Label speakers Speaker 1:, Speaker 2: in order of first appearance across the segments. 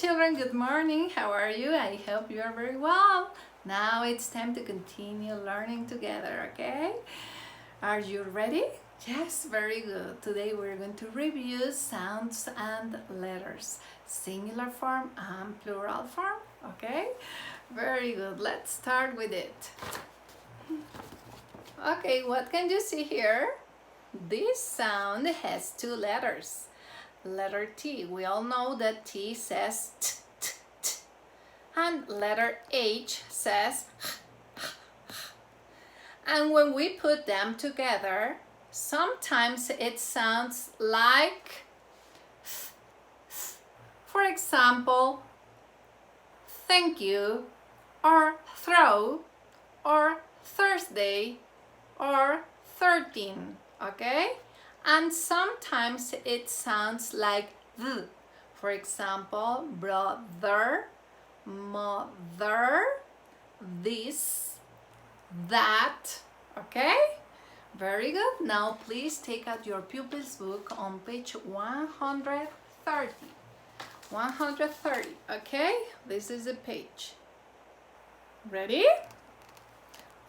Speaker 1: children, good morning. How are you? I hope you are very well. Now it's time to continue learning together, okay? Are you ready? Yes, very good. Today we're going to review sounds and letters, singular form and plural form, okay? Very good. Let's start with it. Okay, what can you see here? This sound has two letters. Letter T. We all know that T says t, t, t. And letter H says h, h, h. And when we put them together, sometimes it sounds like th, th. For example, thank you, or throw, or Thursday, or 13, okay? And sometimes it sounds like th. For example, brother, mother, this, that, okay? Very good. Now please take out your pupils book on page 130. 130, okay? This is the page. Ready?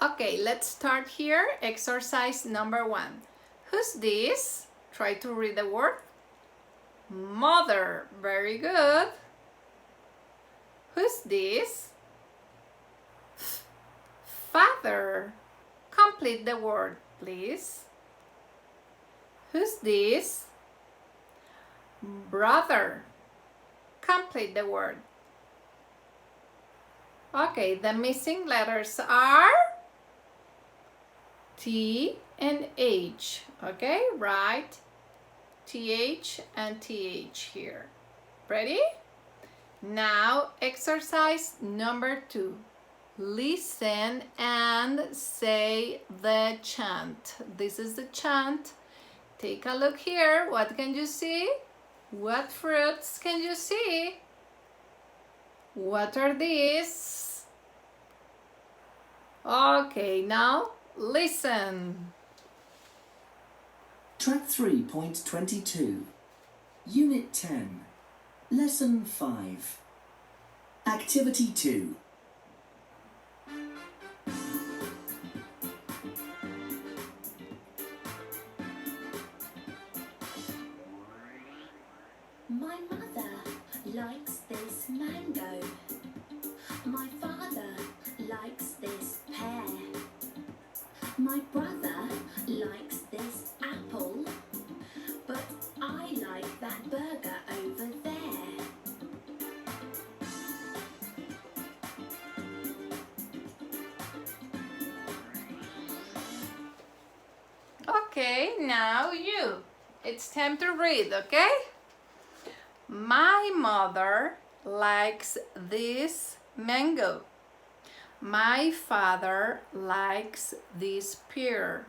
Speaker 1: Okay, let's start here. Exercise number 1. Who's this? Try to read the word. Mother. Very good. Who's this? Father. Complete the word, please. Who's this? Brother. Complete the word. Okay, the missing letters are T and H. Okay, write TH and TH here. Ready? Now, exercise number 2. Listen and say the chant. This is the chant. Take a look here. What can you see? What fruits can you see? What are these? Okay, now listen.
Speaker 2: Track 3.22, Unit 10, Lesson 5, Activity 2.
Speaker 3: My mother likes this mango. My father likes this pear. My brother likes this apple, but I like that burger over there.
Speaker 1: Okay, now you. It's time to read, okay? My mother likes this mango. My father likes this pear.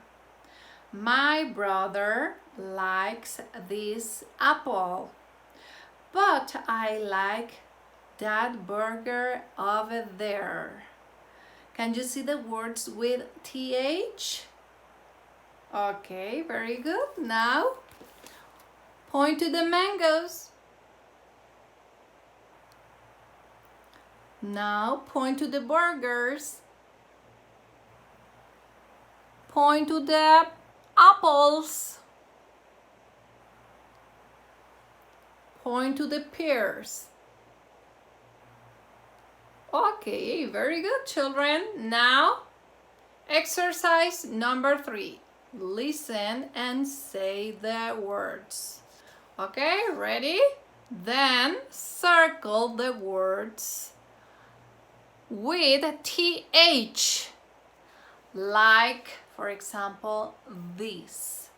Speaker 1: My brother likes this apple. But I like that burger over there. Can you see the words with TH? Okay, very good. Now, point to the mangoes. Now point to the burgers. Point to the apples. Point to the pears. Okay, very good, children. Now, exercise number 3. Listen and say the words. Okay, ready? Then circle the words with TH, like, for example, this.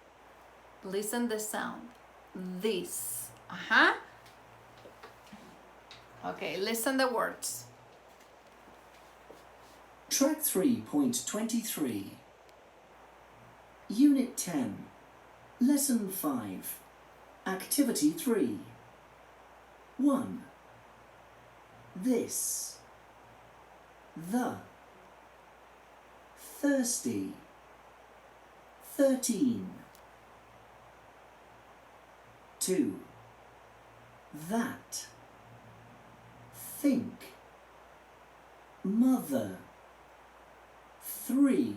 Speaker 1: Listen the sound. This. Okay, listen the words.
Speaker 2: Track 3.23, Unit 10, Lesson 5, Activity 3. 1. This, the, thirsty, 13. 2. That, think. Mother. 3.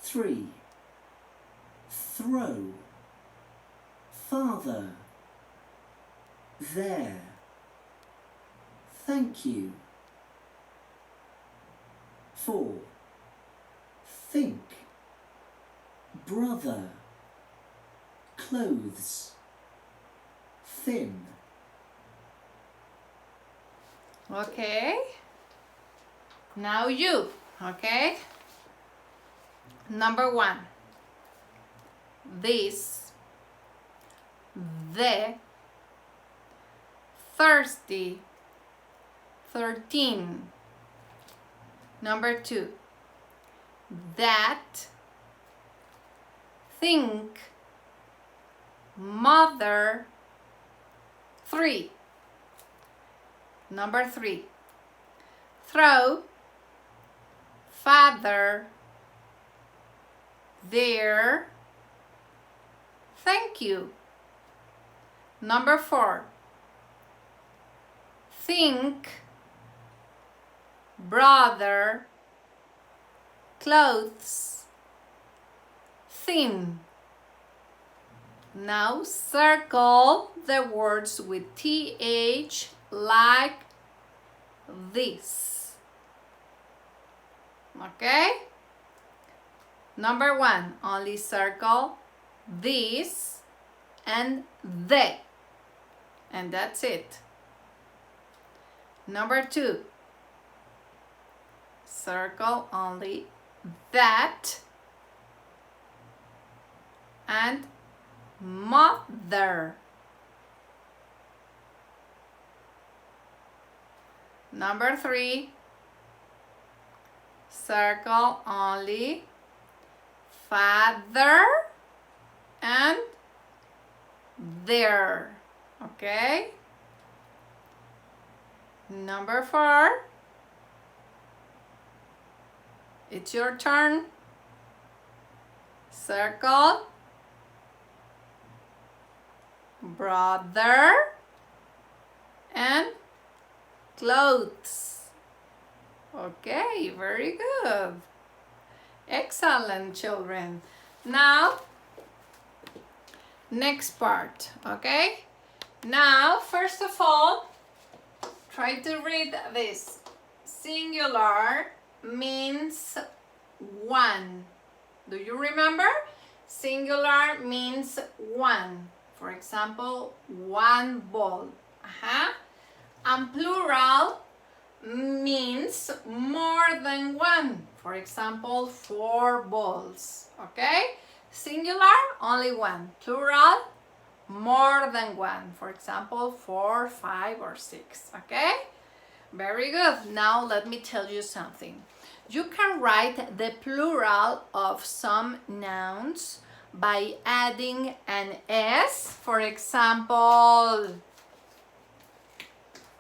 Speaker 2: 3. Throw. Father. There. Thank you. 4. Think. Brother. Clothes. Thin.
Speaker 1: Okay. Now you, okay? Number 1. This, the, thirsty, 13. Number 2. That, think, mother, 3. Number 3. Throw, father, there, thank you. Number 4. Think, brother, clothes, thin. Now circle the words with TH like this. Okay? Number 1, only circle this and the. And that's it. Number 2, circle only that and mother. Number 3, circle only father and there. Okay? Number 4, it's your turn. Circle brother and clothes. Okay, very good. Excellent, children. Now, next part, okay? Now, first of all, try to read this. Singular means one. Do you remember? Singular means one. For example, one ball. And plural means more than one. For example, 4 balls. Okay? Singular, only one. Plural, more than one. For example, 4, 5, or 6. Okay? Very good. Now let me tell you something. You can write the plural of some nouns by adding an S. For example,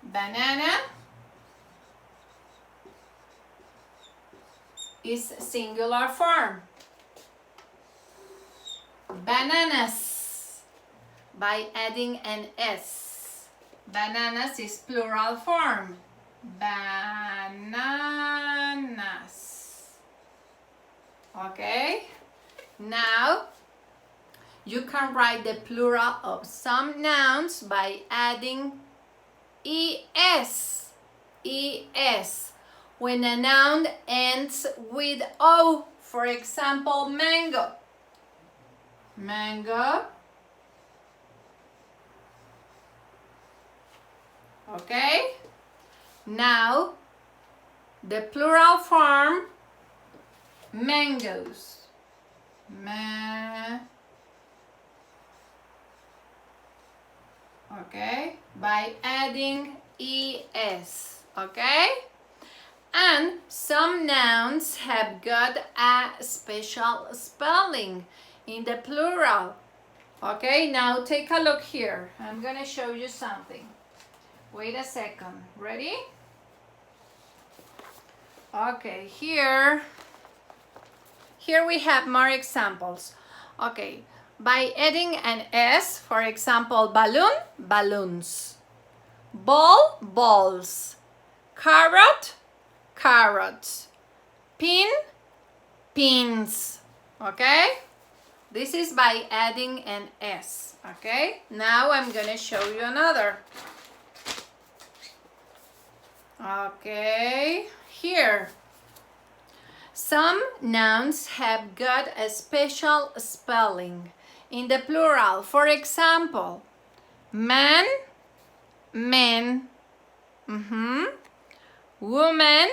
Speaker 1: banana is singular form. Bananas, by adding an S. Bananas is plural form. Bananas. Okay? Now, you can write the plural of some nouns by adding ES. ES. When a noun ends with O, for example, mango. Mango. Okay? Now, the plural form, mangoes. Okay? By adding ES. Okay? And some nouns have got a special spelling in the plural. Okay, now take a look here. I'm gonna show you something. Wait a second. Ready? Okay, here we have more examples. Okay, by adding an S, for example, balloon, balloons. Ball, balls. Carrot, carrots. Pin, pins. Okay? This is by adding an S. Okay? Now I'm gonna show you another. Okay, here. Some nouns have got a special spelling in the plural. For example, man, men. Woman,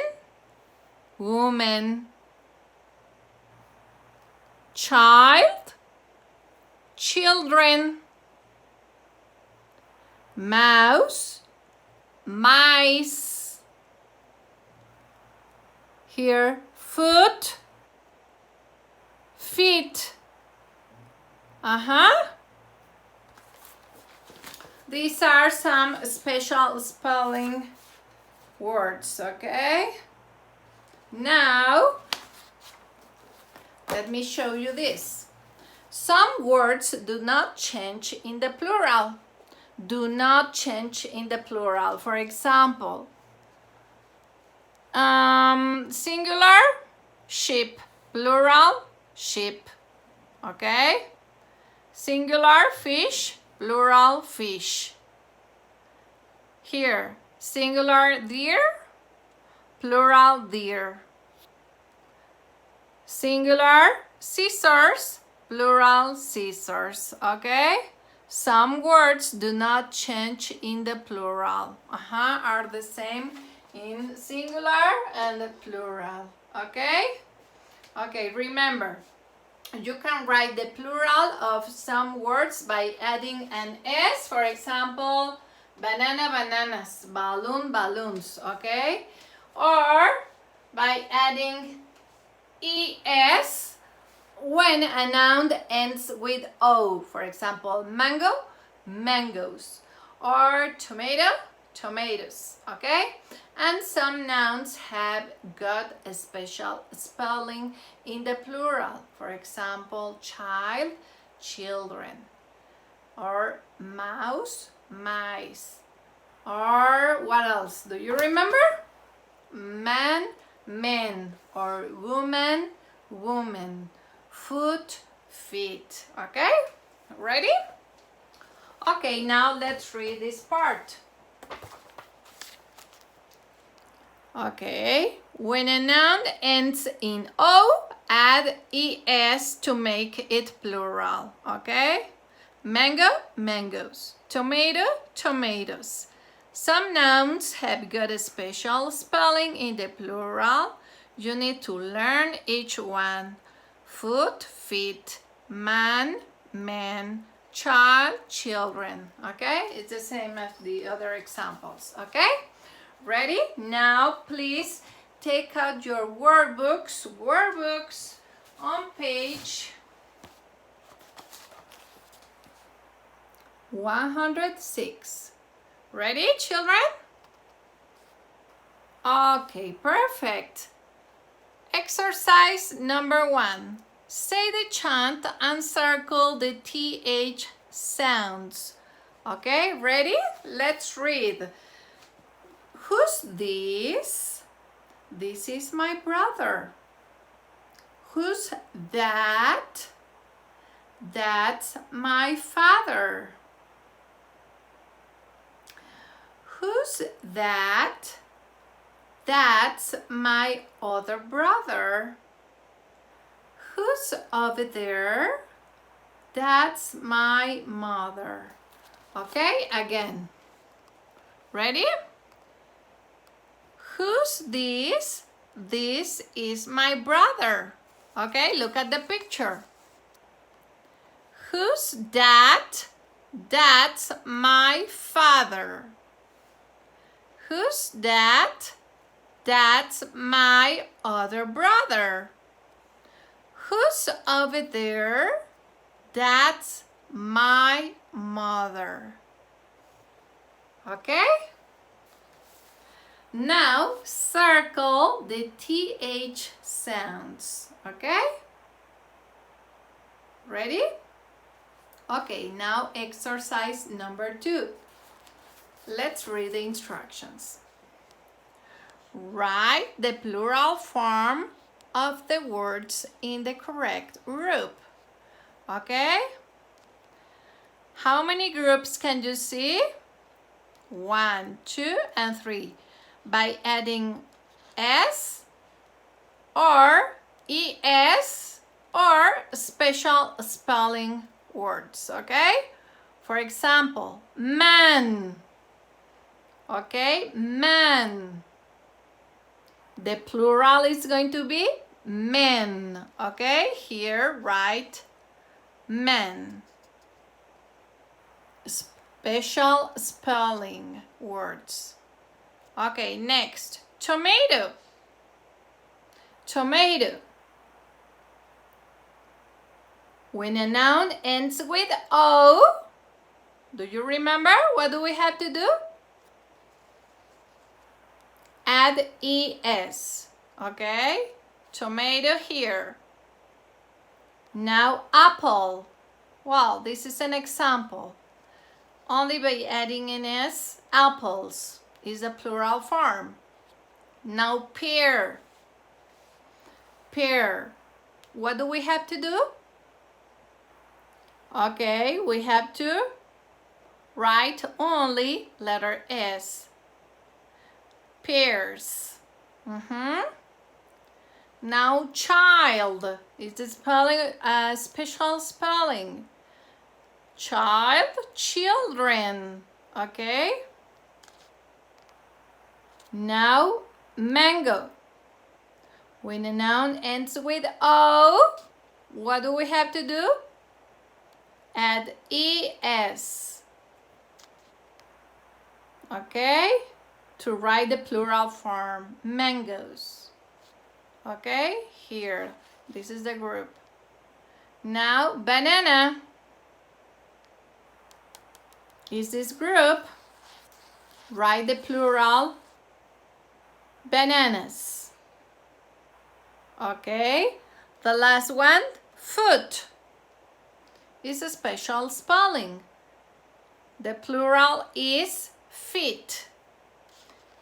Speaker 1: woman. Child, children. Mouse, mice. Here, foot, feet. These are some special spelling words, okay? Now, let me show you this. Some words do not change in the plural. Do not change in the plural. For example, singular, sheep. Plural, sheep. Okay? Singular, fish. Plural, fish. Here, singular, deer. Plural, deer. Singular, scissors. Plural, scissors. Okay? Some words do not change in the plural. Are the same in singular and plural. Okay? Okay, remember, you can write the plural of some words by adding an S. For example, banana, bananas, balloon, balloons. Okay? Or by adding ES when a noun ends with O. For example, mango, mangoes. Or tomato, tomatoes. Okay? And some nouns have got a special spelling in the plural. For example, child, children. Or mouse, mice. Or what else? Do you remember? Man, men. Or woman, woman. Foot, feet. Okay? Ready? Okay, now let's read this part. Okay, when a noun ends in O, add ES to make it plural. Okay? Mango, mangoes. Tomato, tomatoes. Some nouns have got a special spelling in the plural. You need to learn each one. Foot, feet. Man, men. Child, children. Okay? It's the same as the other examples. Okay? Ready? Now, please take out your workbooks. Workbooks on page 106. Ready, children? Okay, perfect. Exercise number 1. Say the chant and circle the TH sounds. Okay, ready? Let's read. Who's this? This is my brother. Who's that? That's my father. Who's that? That's my other brother. Who's over there? That's my mother. Okay, again. Ready? Who's this? This is my brother. Okay, look at the picture. Who's that? That's my father. Who's that? That's my other brother. Who's over there? That's my mother. Okay? Now circle the TH sounds. Okay? Ready? Okay, now exercise number 2. Let's read the instructions. Write the plural form of the words in the correct group. Okay? How many groups can you see? 1, 2, and 3. By adding S or ES or special spelling words, okay? For example, man. Okay, man. The plural is going to be men. Okay, here write men. Special spelling words. Okay, next, tomato. Tomato. When a noun ends with O, do you remember what do we have to do? Add ES, okay? Tomato here. Now apple. Well, this is an example. Only by adding an S, apples is a plural form. Now pear. Pear. What do we have to do? Okay, we have to write only letter S. Pears. Now child is the spelling, special spelling. Child, children. Okay. Now mango. When a noun ends with O, what do we have to do? Add ES. Okay? To write the plural form, mangoes. Okay? Here, this is the group. Now, banana is this group. Write the plural, bananas. Okay? The last one, foot, is a special spelling. The plural is feet.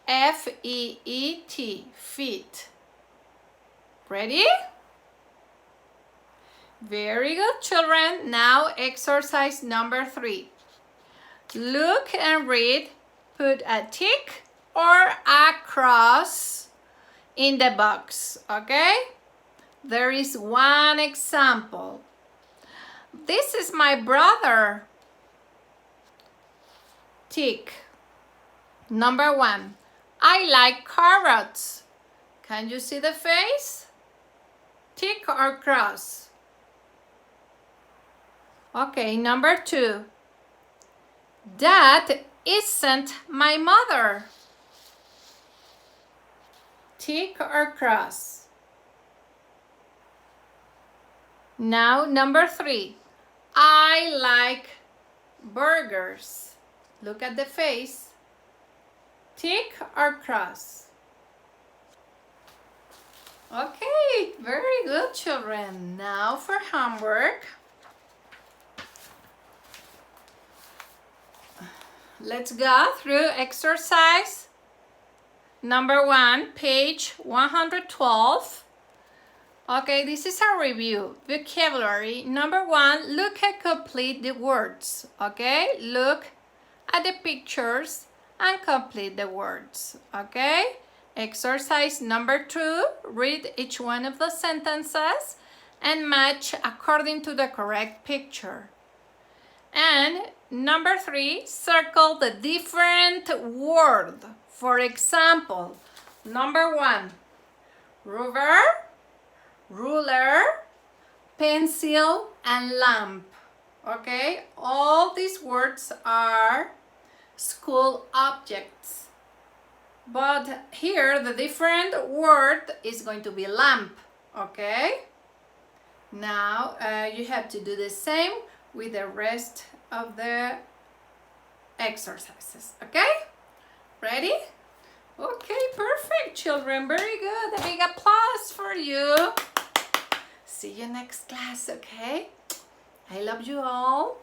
Speaker 1: F-E-E-T, feet. Ready? Very good, children. Now exercise number 3. Look and read. Put a tick or a cross in the box, okay? There is one example. This is my brother. Tick. Number 1. I like carrots. Can you see the face? Tick or cross? Okay, number 2. That isn't my mother. Tick or cross? Now, number 3. I like burgers. Look at the face. Tick or cross? Okay, very good, children. Now for homework. Let's go through exercise number 1, page 112. Okay, this is a review. Vocabulary. Number 1, look and complete the words. Okay, look at the pictures and complete the words. Okay, exercise number 2, read each one of the sentences and match according to the correct picture. And number 3, circle the different word. For example, number 1, ruler, ruler, pencil, and lamp. Okay, all these words are school objects. But here the different word is going to be lamp. Okay, now you have to do the same with the rest of the exercises. Okay, ready? Okay, perfect, children. Very good. A big applause for you. See you next class, okay? I love you all.